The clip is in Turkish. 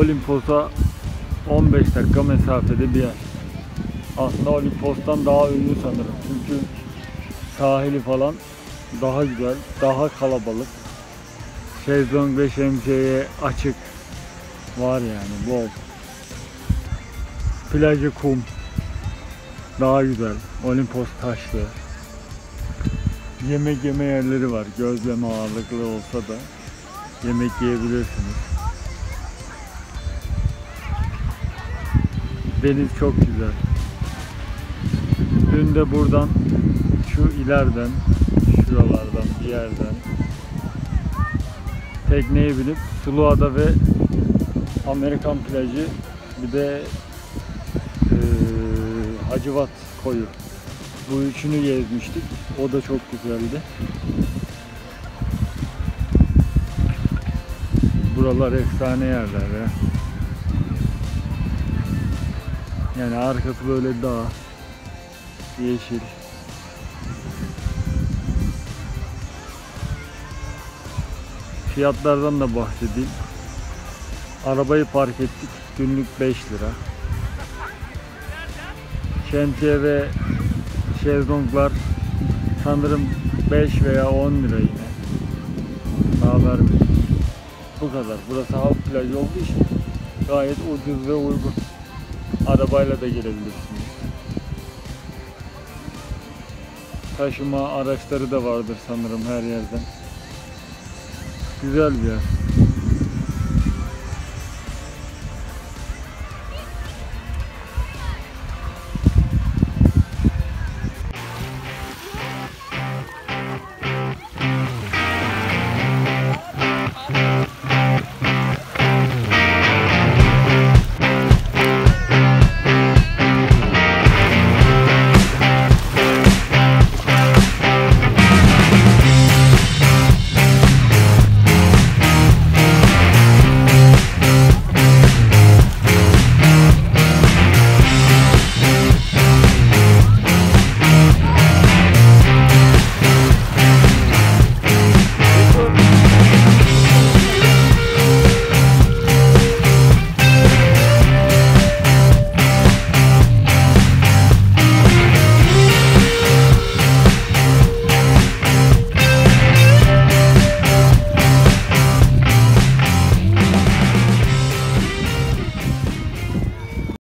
Olimpos'a 15 dakika mesafede bir yer. Aslında Olimpos'tan daha ünlü sanırım. Çünkü sahili falan daha güzel, daha kalabalık. Şezlong ve şemsiye açık var yani, bol. Plajı kum daha güzel. Olimpos taşlı. Yemek yeme yerleri var. Gözleme ağırlıklı olsa da yemek yiyebilirsiniz. Deniz çok güzel. Dün de buradan, şu ileriden, şuralardan bir yerden tekneye binip Suluada ve Amerikan Plajı, bir de Hacivat Koyunu, bu üçünü gezmiştik. O da çok güzeldi. Buralar efsane yerler ya. Yani arkası böyle dağ, yeşil. Fiyatlardan da bahsedeyim. Arabayı park ettik. Günlük 5 lira. Şemsiye ve şezlonglar sanırım 5 veya 10 lira yine. Daha vermedim. Bu kadar. Burası halk plajı olduğu için gayet ucuz ve uygun. Arabayla da gelebilirsiniz. Taşıma araçları da vardır sanırım her yerden. Güzel bir yer.